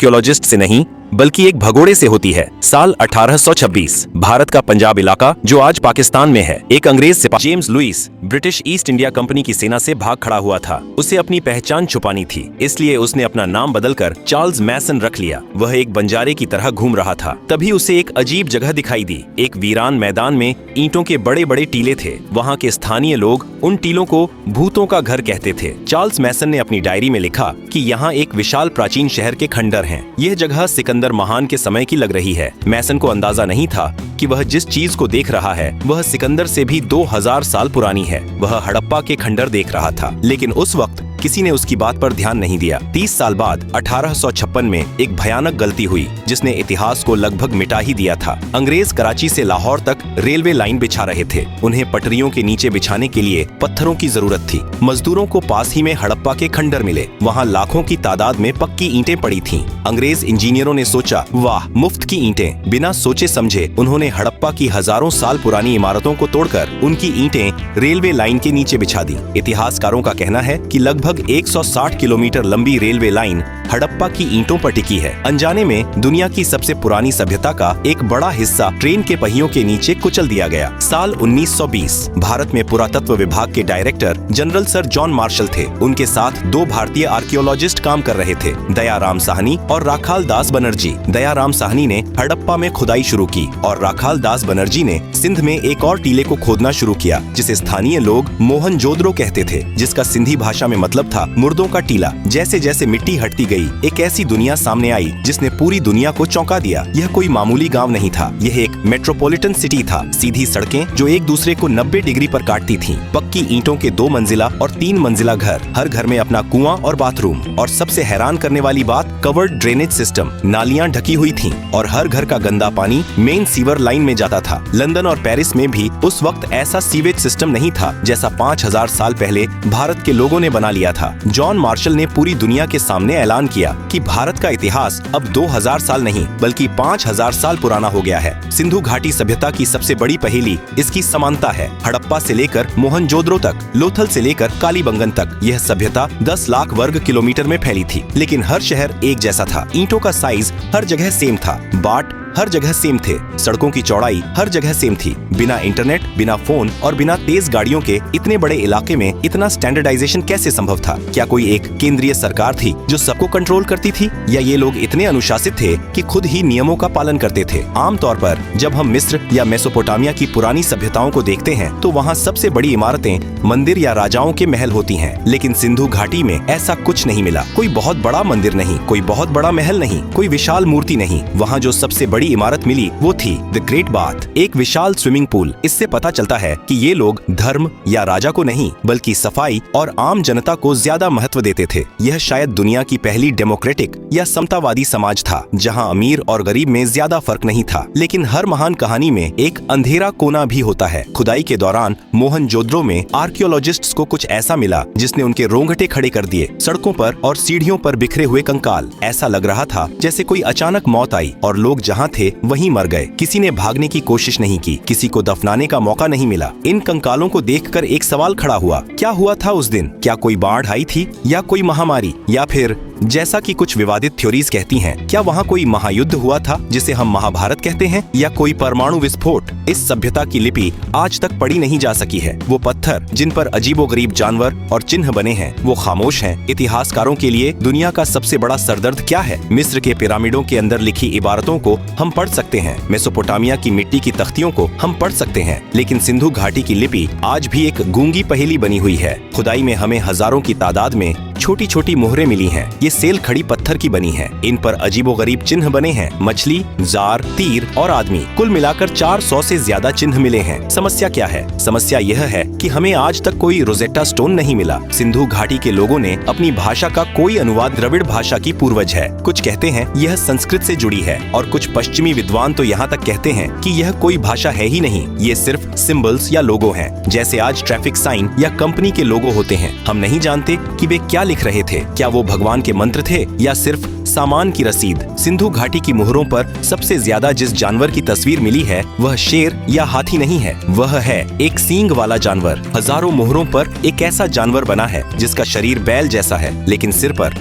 Archaeologist से नहीं बल्कि एक भगोड़े से होती है। साल 1826 भारत का पंजाब इलाका जो आज पाकिस्तान में है, एक अंग्रेज सिपाही James Lewis British East India Company की सेना से भाग खड़ा हुआ था। उसे अपनी पहचान छुपानी थी, इसलिए उसने अपना नाम बदलकर चार्ल्स मैसन रख लिया। वह एक बंजारे की तरह घूम रहा था। तभी उसे एक अजीब जगह दिखाई दी। एक वीरान मैदान में ईंटों के बड़े बड़े टीले थे। वहाँ के स्थानीय लोग उन टीलों को भूतों का घर कहते थे। चार्ल्स मैसन ने अपनी डायरी में लिखा कि यहाँ एक विशाल प्राचीन शहर के खंडर हैं। यह जगह सिकंदर महान के समय की लग रही है। मैसन को अंदाजा नहीं था कि वह जिस चीज को देख रहा है वह सिकंदर से भी 2000 साल पुरानी है। वह हड़प्पा के खंडर देख रहा था, लेकिन उस वक्त किसी ने उसकी बात पर ध्यान नहीं दिया। 30 साल बाद 1856 में एक भयानक गलती हुई जिसने इतिहास को लगभग मिटा ही दिया था। अंग्रेज कराची से लाहौर तक रेलवे लाइन बिछा रहे थे। उन्हें पटरियों के नीचे बिछाने के लिए पत्थरों की जरूरत थी। मजदूरों को पास ही में हड़प्पा के खंडर मिले। वहाँ लाखों की तादाद में पक्की ईंटें पड़ी थीं। अंग्रेज इंजीनियरों ने सोचा, वाह, मुफ्त की ईंटें। बिना सोचे समझे उन्होंने हड़प्पा की हजारों साल पुरानी इमारतों को तोड़कर उनकी ईंटें रेलवे लाइन के नीचे बिछा दी। इतिहासकारों का कहना है कि लगभग 160 किलोमीटर लंबी रेलवे लाइन हड़प्पा की ईंटों पर टिकी है। अनजाने में दुनिया की सबसे पुरानी सभ्यता का एक बड़ा हिस्सा ट्रेन के पहियों के नीचे कुचल दिया गया। साल 1920 भारत में पुरातत्व विभाग के director general sir John Marshall थे। उनके साथ 2 भारतीय आर्कियोलॉजिस्ट काम कर रहे थे, दयाराम साहनी और राखाल दास बनर्जी। दयाराम साहनी ने हड़प्पा में खुदाई शुरू की और राखाल दास बनर्जी ने सिंध में एक और टीले को खोदना शुरू किया जिसे स्थानीय लोग मोहनजोदड़ो कहते थे, जिसका सिंधी भाषा में मतलब था मुर्दों का टीला। जैसे जैसे मिट्टी हटती गई, एक ऐसी दुनिया सामने आई जिसने पूरी दुनिया को चौंका दिया। यह कोई मामूली गांव नहीं था, यह एक मेट्रोपॉलिटन सिटी था। सीधी सड़कें जो एक दूसरे को 90 डिग्री पर काटती थीं, पक्की ईंटों के 2 मंजिला और 3 मंजिला घर, हर घर में अपना कुआं और बाथरूम, और सबसे हैरान करने वाली बात, कवर्ड ड्रेनेज सिस्टम। नालियां ढकी हुई थीं और हर घर का गंदा पानी मेन सीवर लाइन में जाता था। लंदन और पेरिस में भी उस वक्त ऐसा सीवेज सिस्टम नहीं था जैसा 5000 साल पहले भारत के लोगों ने बना लिया था। जॉन मार्शल ने पूरी दुनिया के सामने ऐलान किया कि भारत का इतिहास अब 2000 साल नहीं बल्कि 5000 साल पुराना हो गया है। सिंधु घाटी सभ्यता की सबसे बड़ी पहेली इसकी समानता है। हड़प्पा से लेकर मोहनजोदड़ो तक, लोथल से लेकर कालीबंगन तक, यह सभ्यता 10 लाख वर्ग किलोमीटर में फैली थी, लेकिन हर शहर एक जैसा था। ईंटों का साइज हर जगह सेम था, बाट हर जगह सेम थे, सड़कों की चौड़ाई हर जगह सेम थी। बिना इंटरनेट, बिना फोन और बिना तेज गाड़ियों के इतने बड़े इलाके में इतना स्टैंडर्डाइजेशन कैसे संभव था? क्या कोई एक केंद्रीय सरकार थी जो सबको कंट्रोल करती थी, या ये लोग इतने अनुशासित थे कि खुद ही नियमों का पालन करते थे? आमतौर पर जब हम मिस्र या मेसोपोटामिया की पुरानी सभ्यताओं को देखते हैं तो वहाँ सबसे बड़ी इमारतें मंदिर या राजाओं के महल होती हैं, लेकिन सिंधु घाटी में ऐसा कुछ नहीं मिला। कोई बहुत बड़ा मंदिर नहीं, कोई बहुत बड़ा महल नहीं, कोई विशाल मूर्ति नहीं। वहाँ जो सबसे बड़ी इमारत मिली वो थी द ग्रेट बाथ, एक विशाल स्विमिंग पूल। इससे पता चलता है कि ये लोग धर्म या राजा को नहीं बल्कि सफाई और आम जनता को ज्यादा महत्व देते थे। यह शायद दुनिया की पहली डेमोक्रेटिक या समतावादी समाज था जहां अमीर और गरीब में ज्यादा फर्क नहीं था। लेकिन हर महान कहानी में एक अंधेरा कोना भी होता है। खुदाई के दौरान मोहनजोदड़ो में आर्कियोलॉजिस्ट्स को कुछ ऐसा मिला जिसने उनके रोंगटे खड़े कर दिए। सड़कों पर और सीढ़ियों पर बिखरे हुए कंकाल, ऐसा लग रहा था जैसे कोई अचानक मौत आई और लोग जहाँ थे वहीं मर गए। किसी ने भागने की कोशिश नहीं की, किसी को दफनाने का मौका नहीं मिला। इन कंकालों को देखकर एक सवाल खड़ा हुआ, क्या हुआ था उस दिन? क्या कोई बाढ़ आई थी, या कोई महामारी, या फिर जैसा कि कुछ विवादित थ्योरीज कहती हैं, क्या वहाँ कोई महायुद्ध हुआ था जिसे हम महाभारत कहते हैं, या कोई परमाणु विस्फोट? इस सभ्यता की लिपि आज तक पढ़ी नहीं जा सकी है। वो पत्थर जिन पर अजीबोगरीब जानवर और चिन्ह बने हैं वो खामोश हैं। इतिहासकारों के लिए दुनिया का सबसे बड़ा सरदर्द क्या है? मिस्र के पिरामिडों के अंदर लिखी इबारतों को हम पढ़ सकते हैं, मेसोपोटामिया की मिट्टी की तख्तियों को हम पढ़ सकते हैं, लेकिन सिंधु घाटी की लिपि आज भी एक गूंगी पहेली बनी हुई है। खुदाई में हमें हजारों की तादाद में छोटी छोटी मोहरें मिली हैं। ये सेल खड़ी पत्थर की बनी है। इन पर अजीबोगरीब चिन्ह बने हैं, मछली, जार, तीर और आदमी। कुल मिलाकर 400 से ज्यादा चिन्ह मिले हैं। समस्या क्या है? समस्या यह है कि हमें आज तक कोई रोजेटा स्टोन नहीं मिला। सिंधु घाटी के लोगों ने अपनी भाषा का कोई अनुवाद द्रविड़ भाषा की पूर्वज है। कुछ कहते हैं यह संस्कृत से जुड़ी है और कुछ पश्चिमी विद्वान तो यहाँ तक कहते हैं कि यह कोई भाषा है ही नहीं, ये सिर्फ सिंबल्स या लोगो हैं, जैसे आज ट्रैफिक साइन या कंपनी के लोगो होते हैं। हम नहीं जानते कि वे क्या लिख रहे थे, क्या वो भगवान के मंत्र थे या सिर्फ सामान की रसीद। सिंधु घाटी की मोहरों पर सबसे ज्यादा जिस जानवर की तस्वीर मिली है वह शेर या हाथी नहीं है, वह है एक सींग वाला जानवर। हजारों मोहरों पर एक ऐसा जानवर बना है जिसका शरीर बैल जैसा है लेकिन सिर पर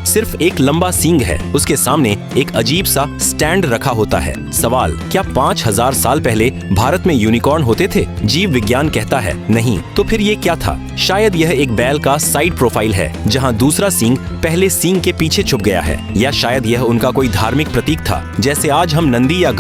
सिर्फ एक लंबा सींग है, उसके सामने एक अजीब सा स्टैंड रखा होता है। सवाल, क्या 5000 साल पहले भारत में यूनिकॉर्न होते थे? जीव विज्ञान कहता है नहीं। तो फिर ये क्या था? शायद यह एक बैल का साइड प्रोफाइल है, जहाँ दूसरा सींग पहले सींग के पीछे छुप गया है। या शायद यह उनका कोई धार्मिक प्रतीक था, जैसे आज हम नंदी या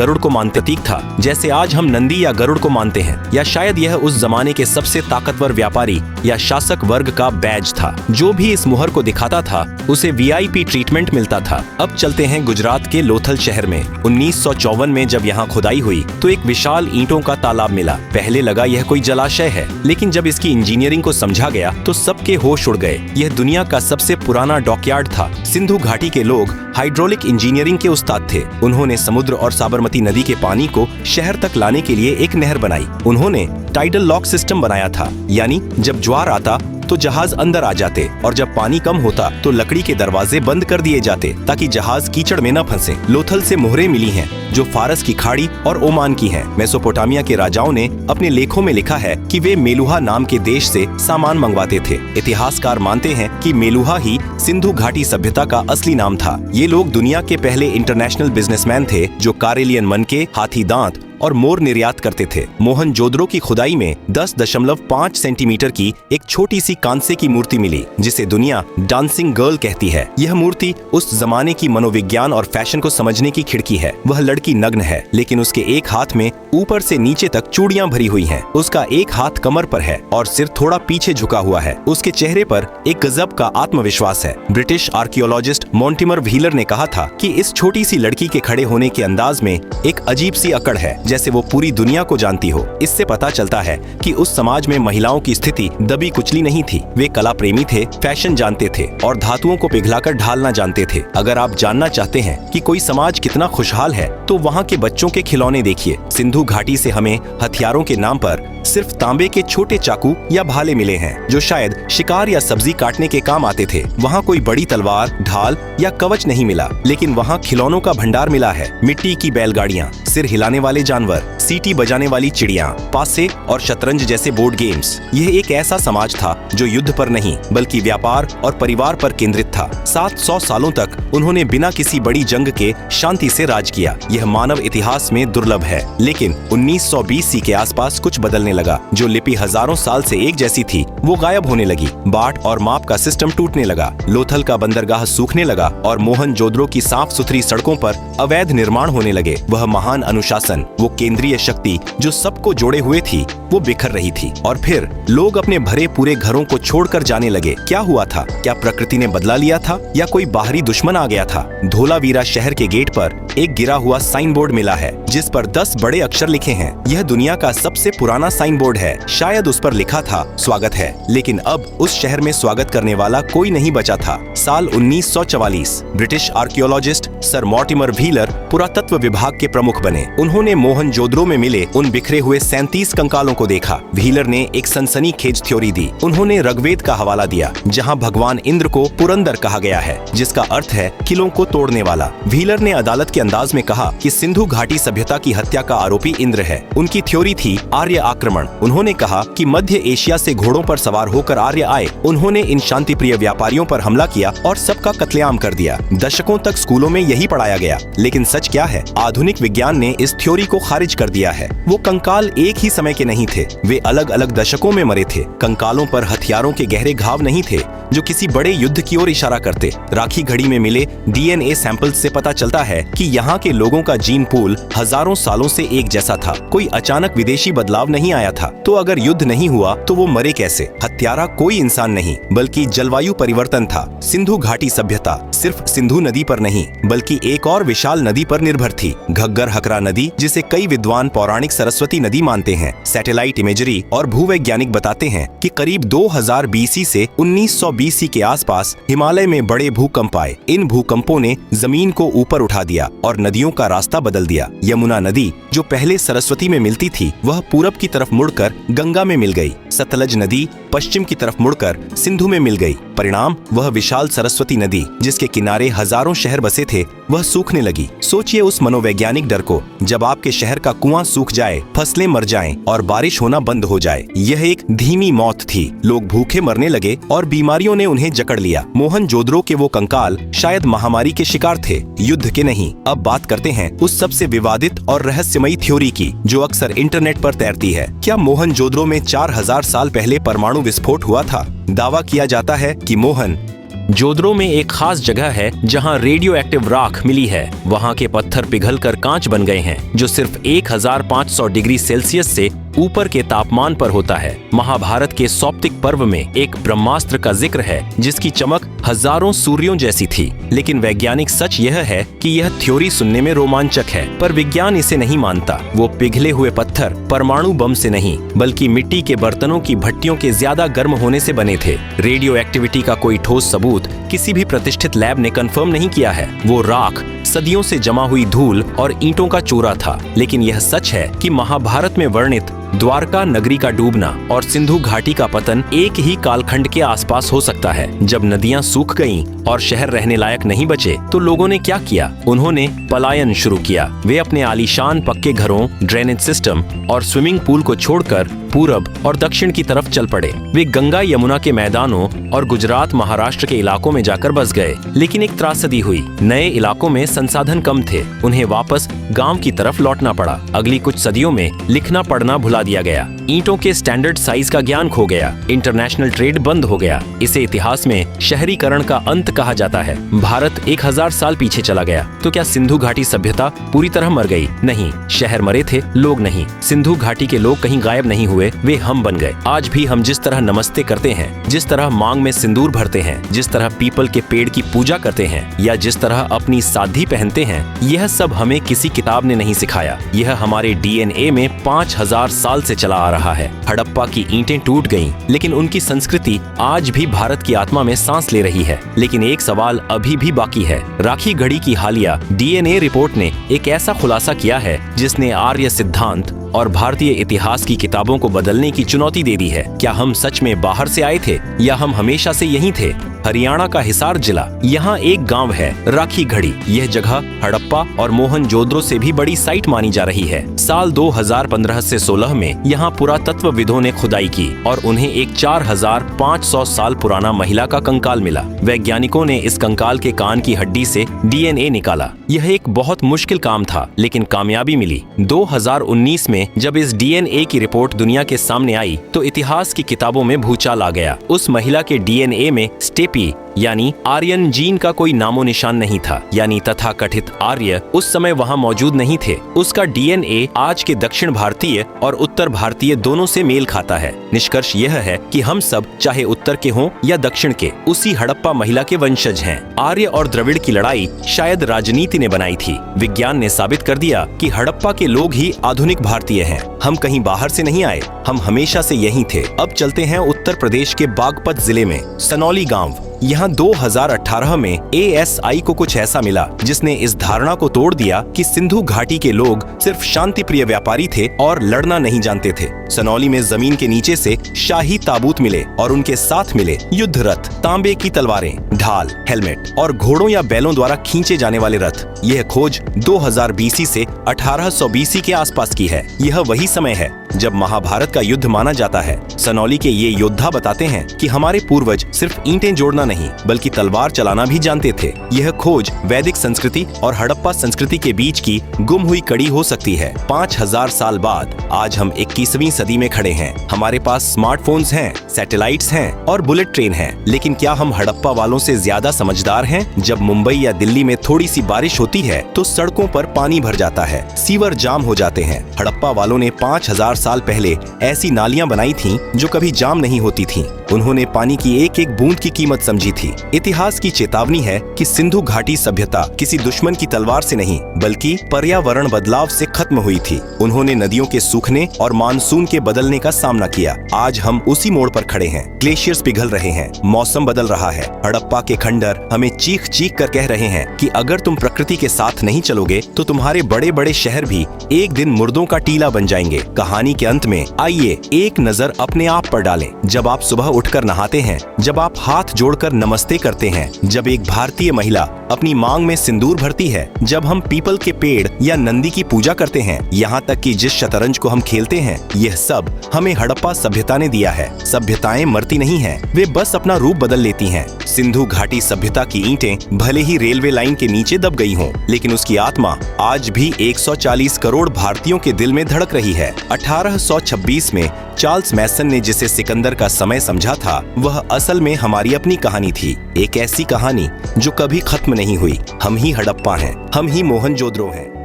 गरुड़ को मानते हैं। या शायद यह उस जमाने के सबसे ताकतवर व्यापारी या शासक वर्ग का बैज था। जो भी इस मुहर को दिखाता था उसे वीआईपी ट्रीटमेंट मिलता था। अब चलते हैं गुजरात के लोथल शहर में। 1954 में जब यहाँ खुदाई हुई तो एक विशाल ईंटों का तालाब मिला। पहले लगा यह कोई जलाशय है, लेकिन जब इसकी इंजीनियरिंग को समझा गया तो सबके होश उड़ गए। यह दुनिया का सबसे पुराना डॉकयार्ड था। सिंधु घाटी के लोग हाइड्रोलिक इंजीनियरिंग के उस्ताद थे। उन्होंने समुद्र और साबरमती नदी के पानी को शहर तक लाने के लिए एक नहर बनाई। उन्होंने टाइडल लॉक सिस्टम बनाया था, यानी जब ज्वार आता तो जहाज अंदर आ जाते और जब पानी कम होता तो लकड़ी के दरवाजे बंद कर दिए जाते ताकि जहाज कीचड़ में न फंसे। लोथल से मोहरें मिली हैं जो फारस की खाड़ी और ओमान की हैं। मेसोपोटामिया के राजाओं ने अपने लेखों में लिखा है कि वे मेलुहा नाम के देश से सामान मंगवाते थे। इतिहासकार मानते हैं कि मेलुहा ही सिंधु घाटी सभ्यता का असली नाम था। ये लोग दुनिया के पहले इंटरनेशनल बिजनेसमैन थे जो कारेलियन मनके, हाथी दांत और मोर निर्यात करते थे। मोहनजोदड़ो की खुदाई में 10.5 सेंटीमीटर की एक छोटी सी कांसे की मूर्ति मिली, जिसे दुनिया डांसिंग गर्ल कहती है। यह मूर्ति उस जमाने की मनोविज्ञान और फैशन को समझने की खिड़की है। वह लड़की नग्न है, लेकिन उसके एक हाथ में ऊपर से नीचे तक चूड़ियां भरी हुई हैं। उसका एक हाथ कमर पर है और सिर थोड़ा पीछे झुका हुआ है। उसके चेहरे पर एक गजब का आत्मविश्वास है। ब्रिटिश आर्कियोलॉजिस्ट मोंटिमर व्हीलर ने कहा था कि इस छोटी सी लड़की के खड़े होने के अंदाज में एक अजीब सी अकड़ है, जैसे वो पूरी दुनिया को जानती हो। इससे पता चलता है कि उस समाज में महिलाओं की स्थिति दबी कुचली नहीं थी। वे कला प्रेमी थे, फैशन जानते थे और धातुओं को पिघलाकर ढालना जानते थे। अगर आप जानना चाहते हैं कि कोई समाज कितना खुशहाल है तो वहाँ के बच्चों के खिलौने देखिए। सिंधु घाटी से हमें हथियारों के नाम पर सिर्फ तांबे के छोटे चाकू या भाले मिले हैं, जो शायद शिकार या सब्जी काटने के काम आते थे। वहाँ कोई बड़ी तलवार, ढाल या कवच नहीं मिला, लेकिन वहाँ खिलौनों का भंडार मिला है। मिट्टी की बैलगाड़ियाँ, सिर हिलाने वाले जानवर, सीटी बजाने वाली चिड़िया, पासे और शतरंज जैसे बोर्ड गेम्स। यह एक ऐसा समाज था जो युद्ध पर नहीं बल्कि व्यापार और परिवार पर केंद्रित था। 700 सालों तक उन्होंने बिना किसी बड़ी जंग के शांति से राज किया। यह मानव इतिहास में दुर्लभ है। लेकिन 1920 सी के आसपास कुछ बदलने लगा। जो लिपि हजारों साल से एक जैसी थी वो गायब होने लगी। बाट और माप का सिस्टम टूटने लगा। लोथल का बंदरगाह सूखने लगा और मोहनजोदड़ो की साफ सुथरी सड़कों पर अवैध निर्माण होने लगे। वह महान अनुशासन, वो केंद्रीय शक्ति जो सबको जोड़े हुए थी, वो बिखर रही थी। और फिर लोग अपने भरे पूरे घरों को छोड़कर जाने लगे। क्या हुआ था? क्या प्रकृति ने बदला लिया था या कोई बाहरी दुश्मन आ गया था? धोलावीरा शहर के गेट पर एक गिरा हुआ साइन बोर्ड मिला है जिस पर 10 बड़े अक्षर लिखे हैं। यह दुनिया का सबसे पुराना साइन बोर्ड है। शायद उस पर लिखा था स्वागत है, लेकिन अब उस शहर में स्वागत करने वाला कोई नहीं बचा था। साल 1944 British archaeologist sir Mortimer wheeler पुरातत्व विभाग के प्रमुख बने। उन्होंने मोहनजोदड़ो में मिले उन बिखरे हुए 37 कंकालों को देखा। व्हीलर ने एक सनसनीखेज थ्योरी दी। उन्होंने ऋग्वेद का हवाला दिया, जहां भगवान इंद्र को पुरंदर कहा गया है, जिसका अर्थ है किलों को तोड़ने वाला। व्हीलर ने अदालत के अंदाज में कहा कि सिंधु घाटी सभ्यता की हत्या का आरोपी इंद्र है। उनकी थ्योरी थी आर्य आक्रमण। उन्होंने कहा कि मध्य एशिया से घोड़ों पर सवार होकर आर्य आए। उन्होंने इन शांतिप्रिय व्यापारियों पर हमला किया और सबका कत्लेआम कर दिया। दशकों तक स्कूलों में यही पढ़ाया गया, लेकिन सच क्या है? आधुनिक विज्ञान ने इस थ्योरी को खारिज कर दिया है। वो कंकाल एक ही समय के नहीं थे, वे अलग अलग दशकों में मरे थे। कंकालों पर हथियारों के गहरे घाव नहीं थे जो किसी बड़े युद्ध की ओर इशारा करते। राखी घड़ी में मिले डीएनए सैंपल्स से पता चलता है कि यहाँ के लोगों का जीन पूल हजारों सालों से एक जैसा था। कोई अचानक विदेशी बदलाव नहीं आया था। तो अगर युद्ध नहीं हुआ तो वो मरे कैसे? हत्यारा कोई इंसान नहीं बल्कि जलवायु परिवर्तन था। सिंधु घाटी सभ्यता सिर्फ सिंधु नदी पर नहीं बल्कि एक और विशाल नदी पर निर्भर थी, घग्गर हकरा नदी, जिसे कई विद्वान पौराणिक सरस्वती नदी मानते हैं। सैटेलाइट इमेजरी और भूवैज्ञानिक बताते हैं कि करीब 2000 बीसी से 1920 सी के आसपास हिमालय में बड़े भूकंप आए। इन भूकंपों ने जमीन को ऊपर उठा दिया और नदियों का रास्ता बदल दिया। यमुना नदी, जो जो पहले सरस्वती में मिलती थी वह पूरब की तरफ मुड़कर गंगा में मिल गई। सतलज नदी पश्चिम की तरफ मुड़कर सिंधु में मिल गई। परिणाम, वह विशाल सरस्वती नदी जिसके किनारे हजारों शहर बसे थे वह सूखने लगी। सोचिए उस मनोवैज्ञानिक डर को, जब आपके शहर का कुआं सूख जाए, फसलें मर जाएं और बारिश होना बंद हो जाए। यह एक धीमी मौत थी। लोग भूखे मरने लगे और बीमारियों ने उन्हें जकड़ लिया। मोहनजोदड़ो के वो कंकाल शायद महामारी के शिकार थे, युद्ध के नहीं। अब बात करते हैं उस सबसे विवादित और रहस्यमयी थ्योरी की जो अक्सर इंटरनेट पर तैरती है। क्या मोहनजोदड़ो में 4000 साल पहले परमाणु विस्फोट हुआ था? दावा किया जाता है कि मोहनजोदड़ो में एक खास जगह है जहां रेडियो एक्टिव राख मिली है। वहां के पत्थर पिघलकर कांच बन गए हैं जो सिर्फ 1500 डिग्री सेल्सियस से ऊपर के तापमान पर होता है। महाभारत के सौप्तिक पर्व में एक ब्रह्मास्त्र का जिक्र है जिसकी चमक हजारों सूर्यों जैसी थी। लेकिन वैज्ञानिक सच यह है कि यह थ्योरी सुनने में रोमांचक है, पर विज्ञान इसे नहीं मानता। वो पिघले हुए पत्थर परमाणु बम से नहीं बल्कि मिट्टी के बर्तनों की भट्टियों के ज्यादा गर्म होने से बने थे। रेडियो एक्टिविटी का कोई ठोस सबूत किसी भी प्रतिष्ठित लैब ने कंफर्म नहीं किया है। वो राख सदियों से जमा हुई धूल और ईंटों का चूरा था। लेकिन यह सच है कि महाभारत में वर्णित द्वारका नगरी का डूबना और सिंधु घाटी का पतन एक ही कालखंड के आसपास हो सकता है। जब नदियां सूख गईं और शहर रहने लायक नहीं बचे तो लोगों ने क्या किया? उन्होंने पलायन शुरू किया। वे अपने आलीशान पक्के घरों, ड्रेनेज सिस्टम और स्विमिंग पूल को छोड़कर पूरब और दक्षिण की तरफ चल पड़े। वे गंगा यमुना के मैदानों और गुजरात महाराष्ट्र के इलाकों में जाकर बस गए। लेकिन एक त्रासदी हुई। नए इलाकों में संसाधन कम थे। उन्हें वापस गांव की तरफ लौटना पड़ा। अगली कुछ सदियों में लिखना पढ़ना भुला दिया गया। ईंटों के स्टैंडर्ड साइज का ज्ञान खो गया। इंटरनेशनल ट्रेड बंद हो गया। इसे इतिहास में शहरीकरण का अंत कहा जाता है। भारत 1000 साल पीछे चला गया। तो क्या सिंधु घाटी सभ्यता पूरी तरह मर गई? नहीं, शहर मरे थे, लोग नहीं। सिंधु घाटी के लोग कहीं गायब नहीं हुए, वे हम बन गए। आज भी हम जिस तरह नमस्ते करते हैं, जिस तरह मांग में सिंदूर भरते हैं, जिस तरह पीपल के पेड़ की पूजा करते हैं या जिस तरह अपनी साधी पहनते हैं, यह सब हमें किसी किताब ने नहीं सिखाया। यह हमारे डीएनए में 5000 साल से चला आ रहा है। हड़प्पा की ईंटें टूट गईं, लेकिन उनकी संस्कृति आज भी भारत की आत्मा में सांस ले रही है। लेकिन एक सवाल अभी भी बाकी है। राखी गढ़ी की हालिया डीएनए रिपोर्ट ने एक ऐसा खुलासा किया है जिसने आर्य सिद्धांत और भारतीय इतिहास की किताबों को बदलने की चुनौती दे दी है। क्या हम सच में बाहर से आए थे या हम हमेशा से यहीं थे? हरियाणा का हिसार जिला, यहाँ एक गांव है राखी गढ़ी। यह जगह हड़प्पा और मोहनजोदड़ो से भी बड़ी साइट मानी जा रही है। साल 2015 से 16 में यहाँ पुरातत्वविदों ने खुदाई की और उन्हें एक 4500 साल पुराना महिला का कंकाल मिला। वैज्ञानिकों ने इस कंकाल के कान की हड्डी से डीएनए निकाला। यह एक बहुत मुश्किल काम था, लेकिन कामयाबी मिली। 2019 में जब इस डीएनए की रिपोर्ट दुनिया के सामने आई तो इतिहास की किताबों में भूचाल आ गया। उस महिला के डीएनए में स्टेपी यानी आर्यन जीन का कोई नामो निशान नहीं था। यानी तथाकथित आर्य उस समय वहां मौजूद नहीं थे। उसका डीएनए आज के दक्षिण भारतीय और उत्तर भारतीय दोनों से मेल खाता है। निष्कर्ष यह है कि हम सब, चाहे उत्तर के हों या दक्षिण के, उसी हड़प्पा महिला के वंशज हैं। आर्य और द्रविड़ की लड़ाई शायद राजनीति ने बनाई थी। विज्ञान ने साबित कर दिया कि हड़प्पा के लोग ही आधुनिक भारतीय हैं। हम कहीं बाहर से नहीं आए, हम हमेशा से यहीं थे। अब चलते हैं उत्तर प्रदेश के बागपत जिले में सनौली गांव। यहाँ 2018 में ASI को कुछ ऐसा मिला जिसने इस धारणा को तोड़ दिया कि सिंधु घाटी के लोग सिर्फ शांति प्रिय व्यापारी थे और लड़ना नहीं जानते थे। सनौली में जमीन के नीचे से शाही ताबूत मिले और उनके साथ मिले युद्ध रथ, तांबे की तलवारें, ढाल, हेलमेट और घोड़ों या बैलों द्वारा खींचे जाने वाले रथ। यह खोज 2000 BC से 1800 BC के आसपास की है। यह वही समय है जब महाभारत का युद्ध माना जाता है। सनौली के ये योद्धा बताते हैं कि हमारे पूर्वज सिर्फ ईंटें जोड़ना नहीं बल्कि तलवार चलाना भी जानते थे। यह खोज वैदिक संस्कृति और हड़प्पा संस्कृति के बीच की गुम हुई कड़ी हो सकती है। 5000 साल बाद आज हम 21वीं सदी में खड़े हैं। हमारे पास स्मार्टफोन्स हैं, सैटेलाइट्स हैं और बुलेट ट्रेन है। लेकिन क्या हम हड़प्पा वालों से ज्यादा समझदार हैं? जब मुंबई या दिल्ली में थोड़ी सी बारिश होती है तो सड़कों पर पानी भर जाता है, सीवर जाम हो जाते हैं। हड़प्पा वालों ने 5000 साल पहले ऐसी नालियां बनाई थीं जो कभी जाम नहीं होती थीं। उन्होंने पानी की एक एक बूंद की कीमत समझी थी। इतिहास की चेतावनी है कि सिंधु घाटी सभ्यता किसी दुश्मन की तलवार से नहीं बल्कि पर्यावरण बदलाव से खत्म हुई थी। उन्होंने नदियों के सूखने और मानसून के बदलने का सामना किया। आज हम उसी मोड़ पर खड़े हैं। ग्लेशियर्स पिघल रहे हैं, मौसम बदल रहा है। हड़प्पा के खंडर हमें चीख चीख कर कह रहे हैं कि अगर तुम प्रकृति के साथ नहीं चलोगे तो तुम्हारे बड़े बड़े शहर भी एक दिन मुर्दों का टीला बन जाएंगे। कहानी के अंत में आइए एक नजर अपने आप पर डालें। जब आप सुबह उठकर नहाते हैं, जब आप हाथ जोड़कर नमस्ते करते हैं, जब एक भारतीय महिला अपनी मांग में सिंदूर भरती है, जब हम पीपल के पेड़ या नंदी की पूजा करते हैं, यहाँ तक कि जिस शतरंज को हम खेलते हैं, यह सब हमें हड़प्पा सभ्यता ने दिया है। सभ्यताएं मरती नहीं हैं, वे बस अपना रूप बदल लेती हैं। सिंधु घाटी सभ्यता की ईंटें भले ही रेलवे लाइन के नीचे दब गई हों, लेकिन उसकी आत्मा आज भी 140 करोड़ भारतीयों के दिल में धड़क रही है। 1826 में चार्ल्स मैसन ने जिसे सिकंदर का समय समझा था, वह असल में हमारी अपनी कहानी थी। एक ऐसी कहानी जो कभी खत्म नहीं हुई। हम ही हड़प्पा हैं, हम ही मोहनजोदड़ो हैं।